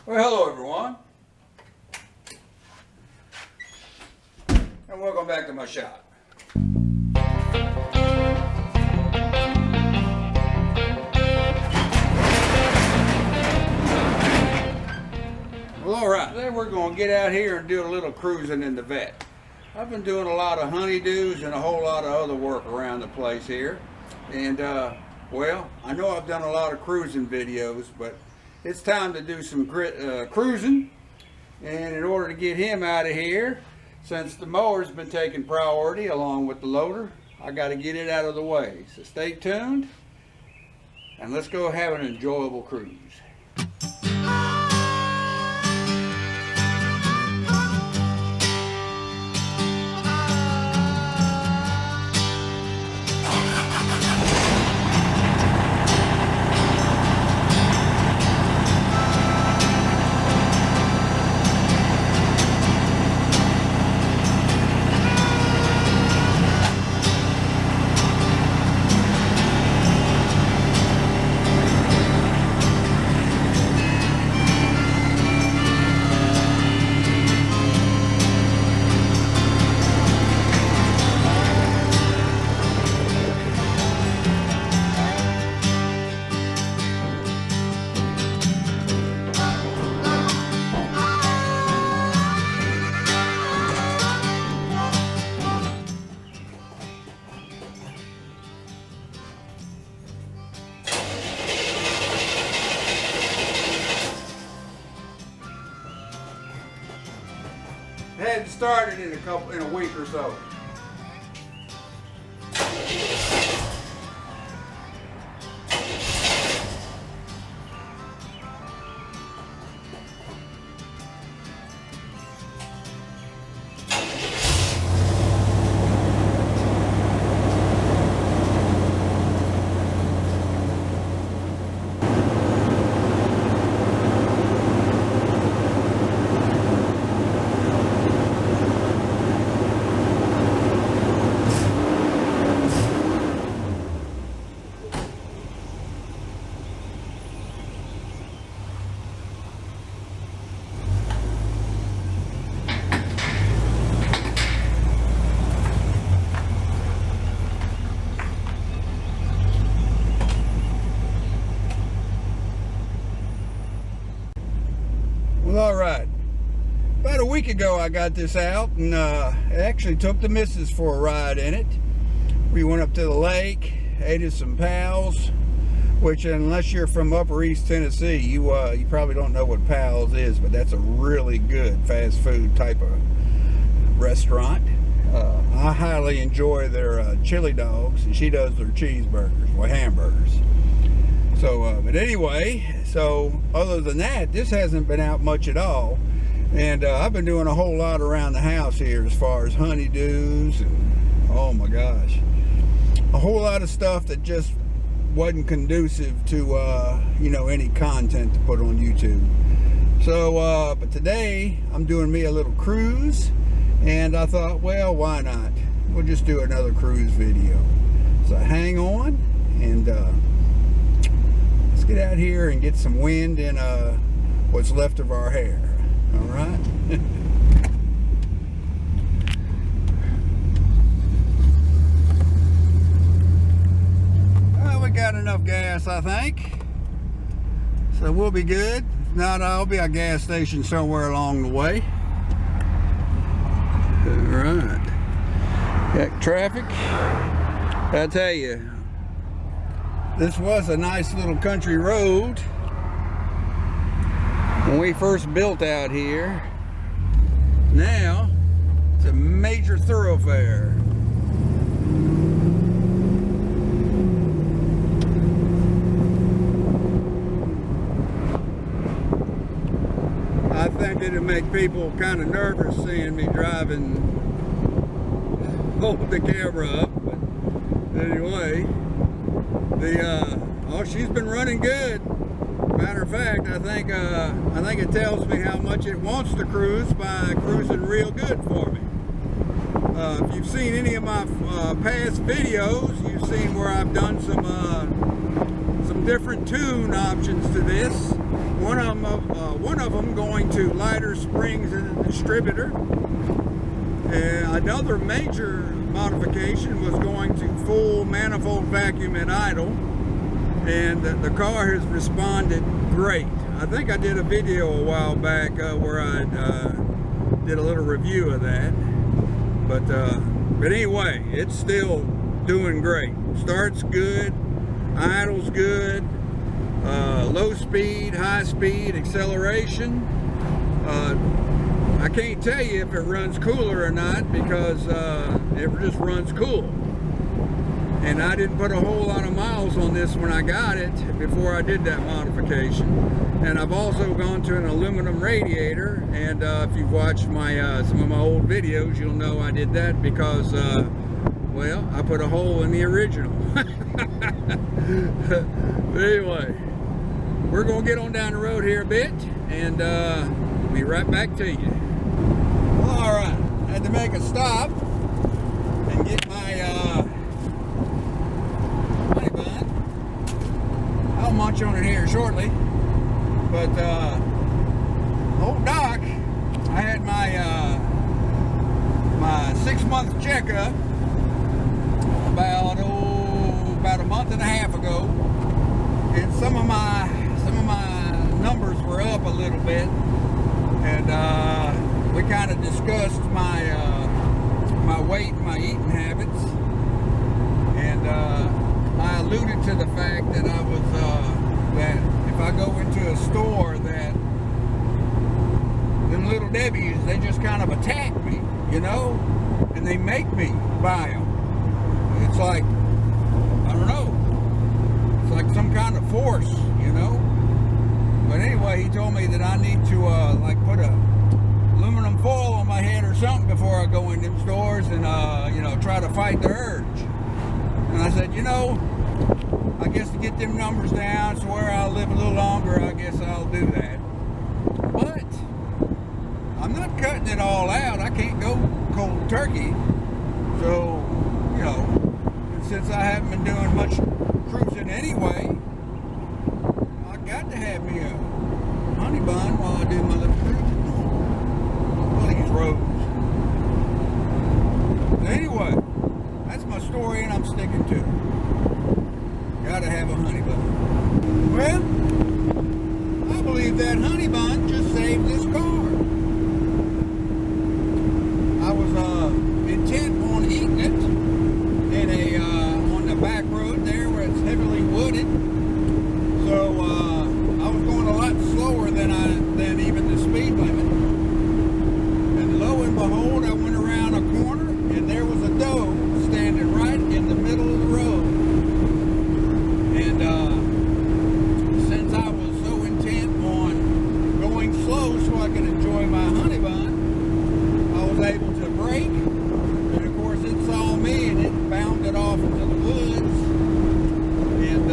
Well, hello everyone, and welcome back to my shop. Well, alright, today we're going to get out here and do a little cruising in the vet. I've been doing a lot of honeydews and a whole lot of other work around the place here. And, well, I know I've done a lot of cruising videos, but it's time to do some cruising. And in order to get him out of here, since the mower's been taking priority along with the loader, I got to get it out of the way. So stay tuned, and let's go have an enjoyable cruise. Had started in a week or so. Well, alright, about a week ago I got this out and actually took the missus for a ride in it. We went up to the lake, ate at some pals, which unless you're from Upper East Tennessee, you probably don't know what Pals is, but that's a really good fast food type of restaurant. I highly enjoy their chili dogs, and she does their cheeseburgers, well, hamburgers. So, but anyway, so other than that, this hasn't been out much at all. And I've been doing a whole lot around the house here as far as honeydews and, oh my gosh, a whole lot of stuff that just wasn't conducive to, you know, any content to put on YouTube. So, but today I'm doing me a little cruise, and I thought, well, why not? We'll just do another cruise video. So hang on, and let's get out here and get some wind in what's left of our hair. All right. Well, we got enough gas, I think, so we'll be good. If not, I'll be at a gas station somewhere along the way. All right. Got traffic. I tell you, this was a nice little country road when we first built out here. Now it's a major thoroughfare. I think it'd make people kind of nervous seeing me driving, hold the camera up, but anyway. Oh, she's been running good. Matter of fact, I think it tells me how much it wants to cruise by cruising real good for me. If you've seen any of my past videos, you've seen where I've done some different tune options to this. One of them going to lighter springs in the distributor. Another major modification was going to full manifold vacuum at idle, and the car has responded great. I think I did a video a while back where I did a little review of that, but anyway, it's still doing great. Starts good, idle's good, low speed, high speed, acceleration. I can't tell you if it runs cooler or not, because it just runs cool. And I didn't put a whole lot of miles on this when I got it before I did that modification. And I've also gone to an aluminum radiator, and if you've watched my some of my old videos, you'll know I did that because well, I put a hole in the original. Anyway, we're gonna get on down the road here a bit, and we'll be right back to you. Well, all right, I had to make a stop and get my honey bun. I'll munch on it here shortly, but old Doc, I had my my 6-month checkup about a month and a half ago, and some of my numbers were up a little bit, and we kind of discussed my my weight and my eating habits, and I alluded to the fact that I was that if I go into a store, that them little Debbies, they just kind of attack me, you know, and they make me buy them. It's like, I don't know, it's like some kind of force, you know. But anyway, he told me that I need to like put a aluminum foil on my head or something before I go in them stores, and you know, try to fight the urge. And I said, you know, I guess to get them numbers down so where I'll live a little longer, I guess I'll do that. But I'm not cutting it all out. I can't go cold turkey. So, you know, since I haven't been doing much cruising anyway, I got to have me a honey bun while I do my little cruising on these roads. But anyway, that's my story, and I'm sticking to it. Gotta have a honey bun. Well, I believe that honey bun just saved this car. I was intent on eating it in a on the back road there where it's heavily wooded. So I was going a lot slower than even the speed limit. And lo and behold, I went around a corner, and there was a doe standing right in the middle of the road. And since I was so intent on going slow so I could enjoy my honey bun, I was able to brake, and of course it saw me and it bounded off into the woods and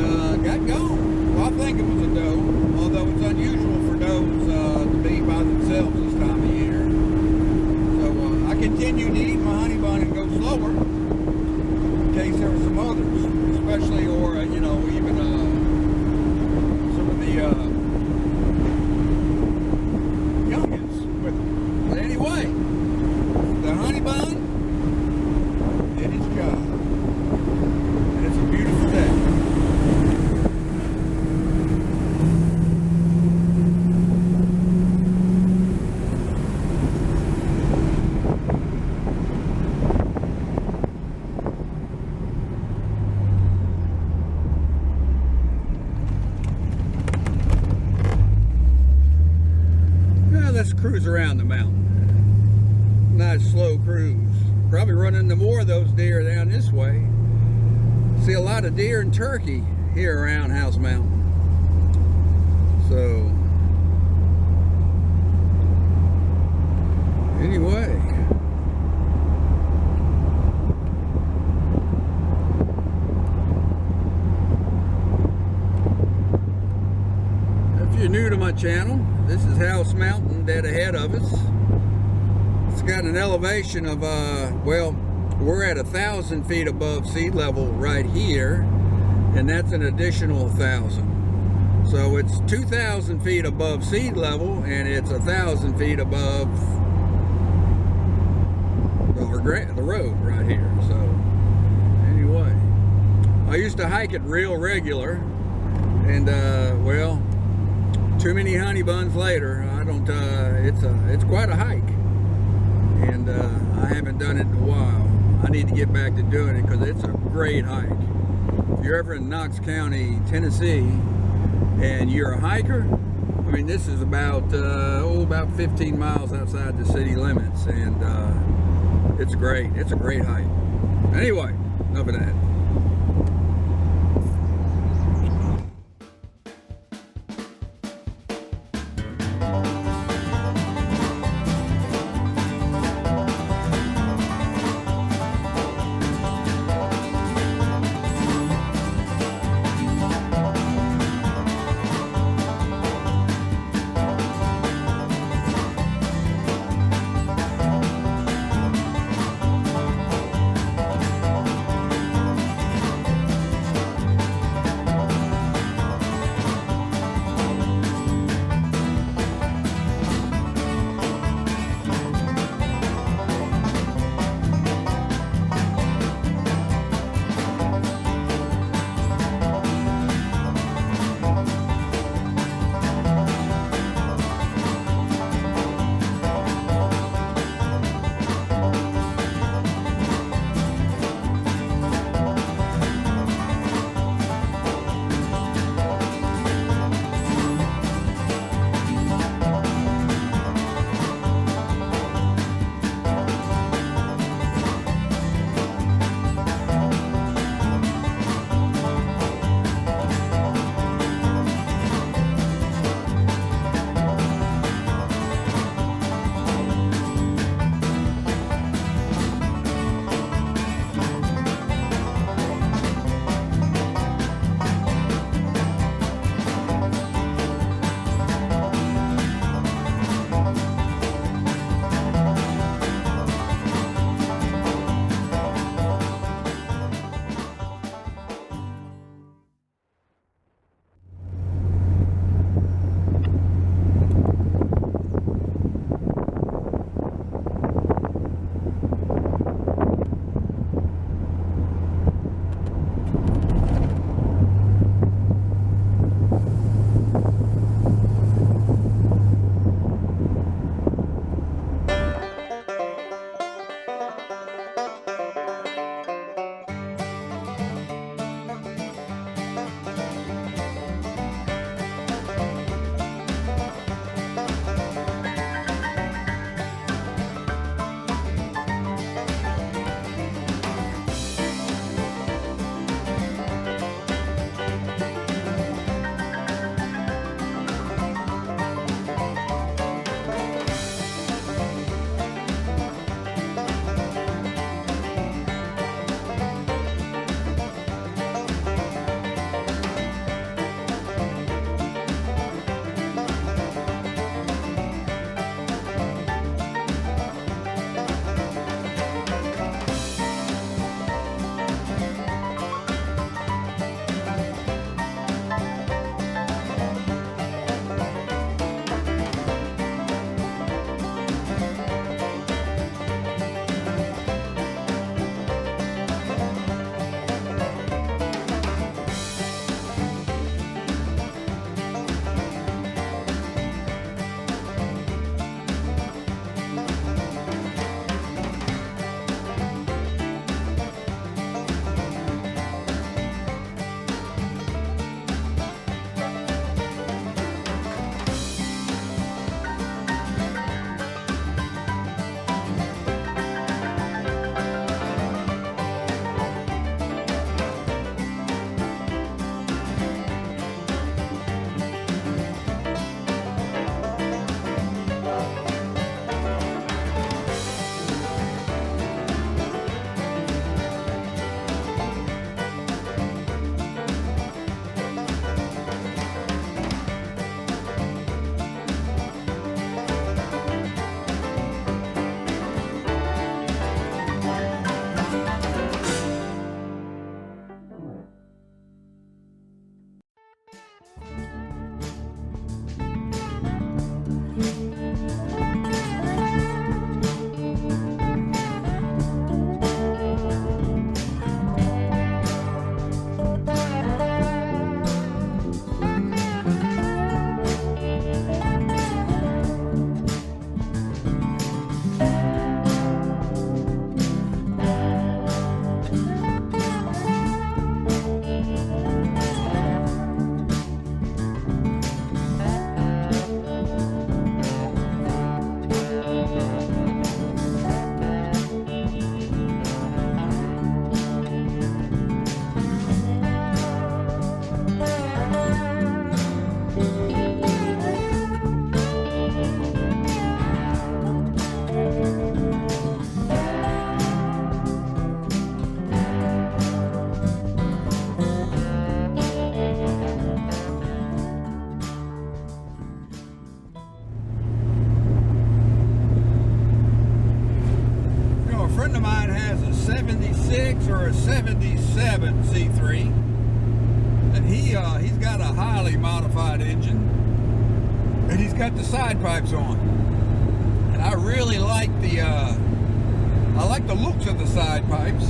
got gone. Well, I think it was a doe, although it's unusual for does to be by themselves this time of year. So I continued to eat my honey bun and go slower in case there were some others, especially, or you know, even some of the youngins with them. But anyway, the honey bun did its job, and it's a beautiful day. Let's cruise around the mountain. Nice slow cruise. Probably run into more of those deer down this way. See a lot of deer and turkey here around House Mountain. So anyway, if you're new to my channel, this is House Mountain dead ahead of us. It's got an elevation of, well, we're at 1,000 feet above sea level right here. and that's an additional 1,000. So it's 2,000 feet above sea level, and it's 1,000 feet above the road right here. So anyway, I used to hike it real regular, and well, too many honey buns later, I don't. It's quite a hike, and I haven't done it in a while. I need to get back to doing it because it's a great hike. If you're ever in Knox County, Tennessee, and you're a hiker, I mean, this is about 15 miles outside the city limits, and it's great. It's a great hike. Anyway, enough of that. 76 or a 77 C3, and he's got a highly modified engine, and he's got the side pipes on, and I really like the looks of the side pipes.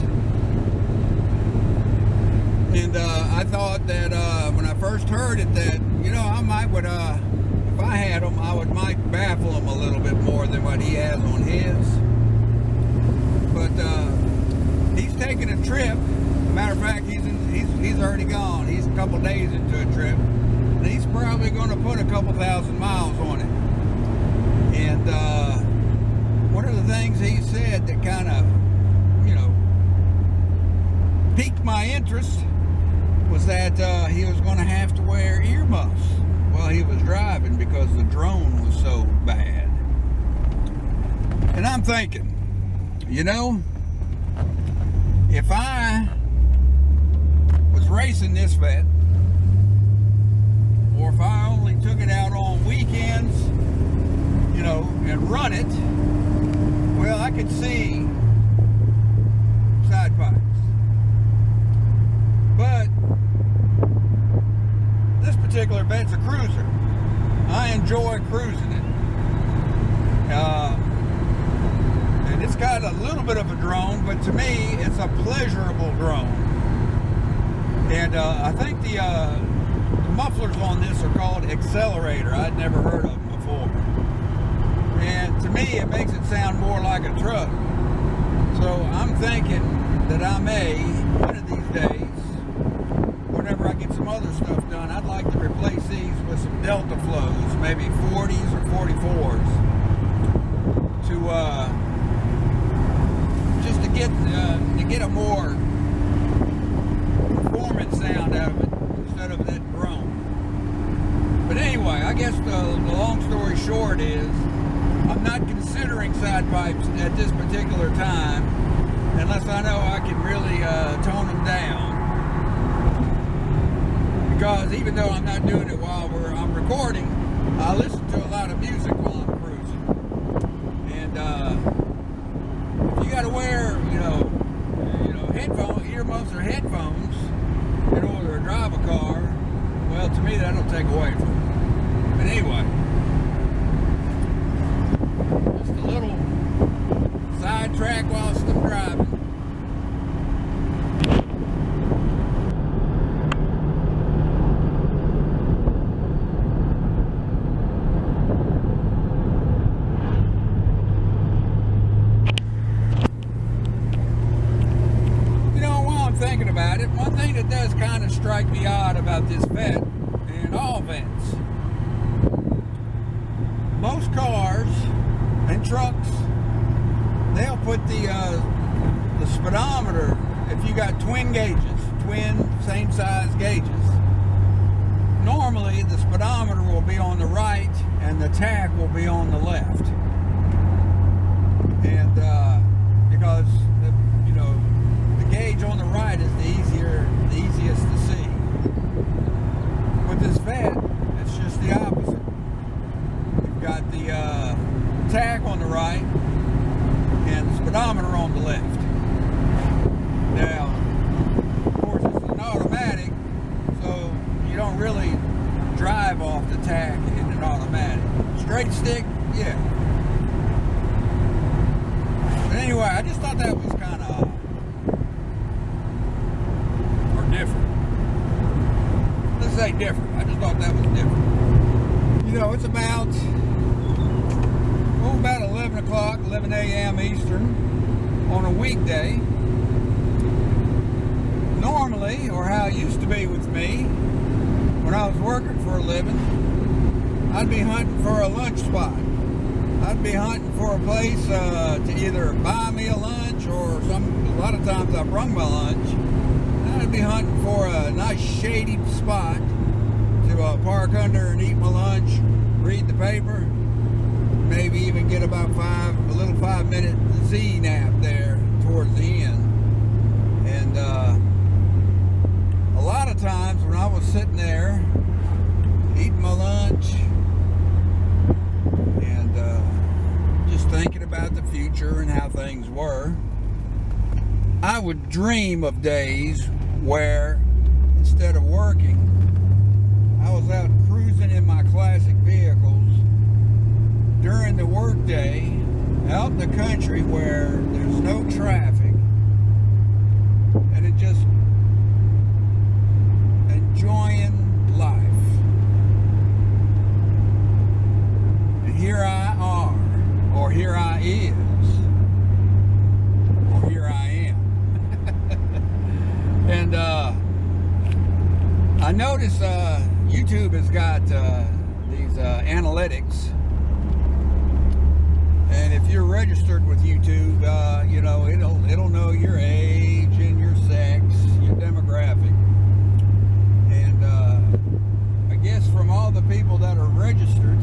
And I thought that when I first heard it, that I might would if I had him, I might baffle him a little bit more than what he has on his. But he's taking a trip. Matter of fact, he's already gone. He's a couple days into a trip, and he's probably going to put a couple thousand miles on it. And one of the things he said that kind of piqued my interest was that he was going to have to wear earmuffs while he was driving because the drone was so bad. And I'm thinking, if I was racing this vet, or if I only took it out on weekends, and run it, well, I could see side pipes. But this particular vet's a cruiser. I enjoy cruising it. And it's got a little bit of a drone, but to me, it's a pleasurable drone. And I think the mufflers on this are called accelerator. I'd never heard of them before. And to me, it makes it sound more like a truck. So I'm thinking that I may, one of these days, whenever I get some other stuff done, I'd like to replace these with some Delta flows, maybe 40s or 44s, to just to get a more performance sound out of it instead of that drone. But anyway, I guess the long story short is I'm not considering side pipes at this particular time unless I know I can really tone them down. Because even though I'm not doing it while I'm recording, I listen to a lot of music while I'm cruising. And if you got to wear, earmuffs or headphones in order to drive a car, well, to me that'll take away from it. But anyway, just a little sidetrack while I'm driving. Thinking about it, one thing that does kind of strike me odd about this vet and all vets, most cars and trucks, they'll put the speedometer, if you got twin same size gauges, normally the speedometer will be on the right and the tach will be on the left. And because the gauge on the right is the easiest to see. With this vet, it's just the opposite. You've got the tach on the right and the speedometer on the left. Now, of course, it's an automatic, so you don't really drive off the tach in an automatic. Straight stick, yeah. But anyway, I just thought that was kind of odd. Different. Let's say different. I just thought that was different. It's about 11 o'clock, 11 a.m. Eastern on a weekday. Normally, or how it used to be with me, when I was working for a living, I'd be hunting for a lunch spot. I'd be hunting for a place to either buy me a lunch or a lot of times I bring my lunch. I'd be hunting for a nice shady spot to park under and eat my lunch, read the paper, maybe even get about a little 5-minute Z nap there towards the end. And a lot of times when I was sitting there eating my lunch and just thinking about the future and how things were, I would dream of days where instead of working, I was out cruising in my classic vehicles during the workday out in the country where there's no traffic, and it just enjoying life. And here I are, or here I is, or here I am. And I notice YouTube has got these analytics, and if you're registered with YouTube, you know, it'll know your age and your sex, your demographic. And I guess from all the people that are registered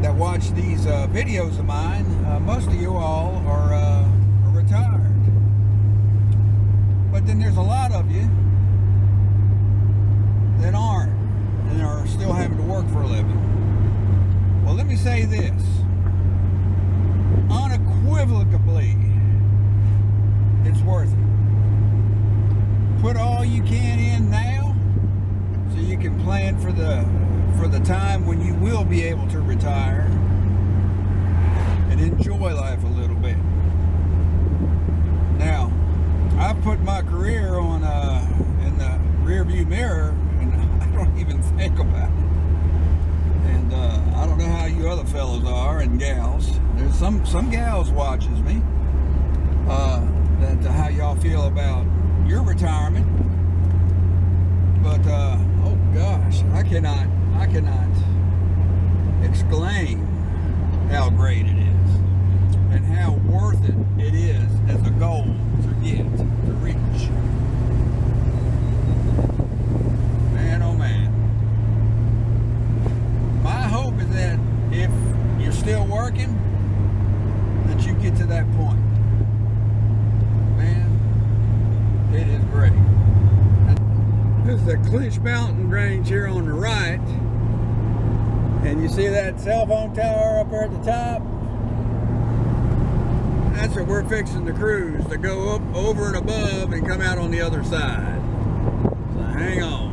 that watch these videos of mine, most of you all are retired. But then there's a lot of you that aren't and are still having to work for a living. Well, let me say this. Unequivocally, it's worth it. Put all you can in now so you can plan for the time when you will be able to retire and enjoy life a little bit. Now, I've put my career on in the rear view mirror, and I don't even think about it. And I don't know how you other fellows are and gals. There's some gals watches me. That how y'all feel about your retirement. But oh gosh, I cannot exclaim how great it is and how worth it is as a goal to get, to reach. Man, oh man. My hope is that if you're still working, that you get to that point. Man, it is great. This is the Clinch Mountain range here on the right. And you see that cell phone tower up there at the top? That's what we're fixing to cruise, to go up over and above and come out on the other side. So hang on.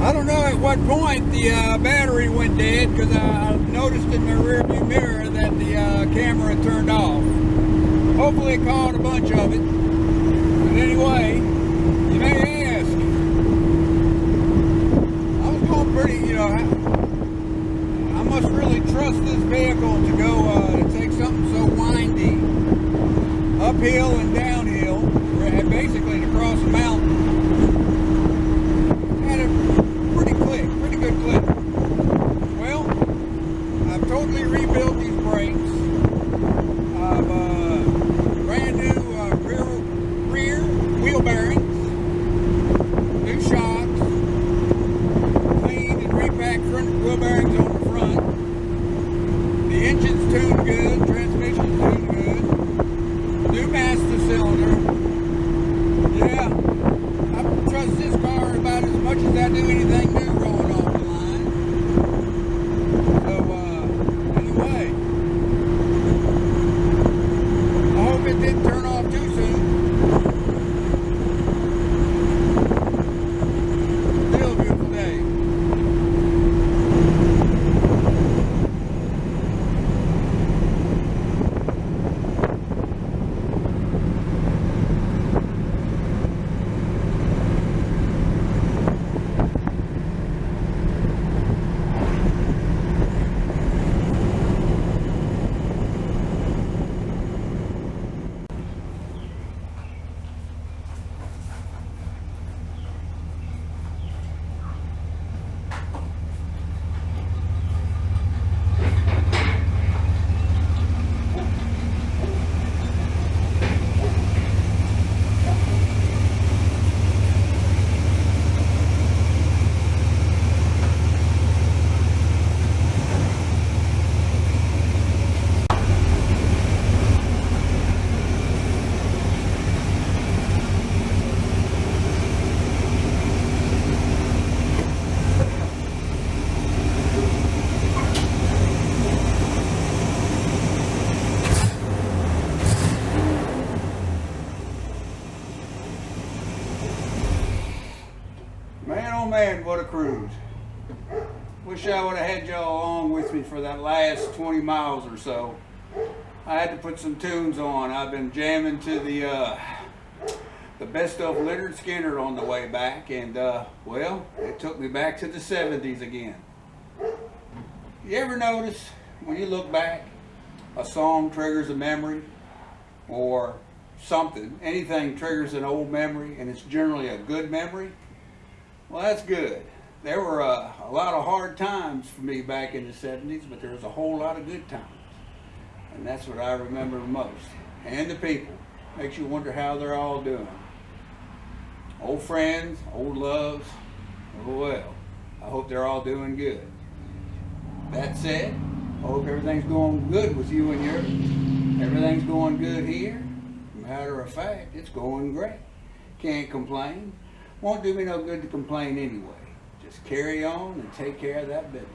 I don't know at what point the battery went dead, because I noticed in my rearview mirror that the camera had turned off. Hopefully it caught a bunch of it. But anyway, you may ask, I was going pretty, you know, I must really trust this vehicle to go, to take something so windy, uphill and downhill, and basically to cross a mountain. Had a pretty good clip. Well, I've totally rebuilt these brakes. I've brand new rear wheel bearings, new shocks, cleaned and repacked front wheel bearings on the front. The engine's tuned good, transmission's tuned good, new master cylinder. Yeah, I trust this car about as much as I do anything new rolling off the line. So, anyway, I hope it didn't turn off too soon. Still a beautiful day. Man, oh man, what a cruise. Wish I would have had y'all along with me for that last 20 miles or so. I had to put some tunes on. I've been jamming to the best of Leonard Skinner on the way back, and well, it took me back to the 70s again. You ever notice when you look back, a song triggers a memory, or something, anything triggers an old memory, and it's generally a good memory? Well, that's good. There were a lot of hard times for me back in the 70s, but there was a whole lot of good times. And that's what I remember the most. And the people. Makes you wonder how they're all doing. Old friends, old loves, oh well. I hope they're all doing good. That said, I hope everything's going good with you and yours. Everything's going good here. Matter of fact, it's going great. Can't complain. Won't do me no good to complain anyway. Just carry on and take care of that business.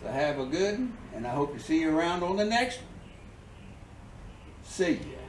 So have a good one, and I hope to see you around on the next one. See ya.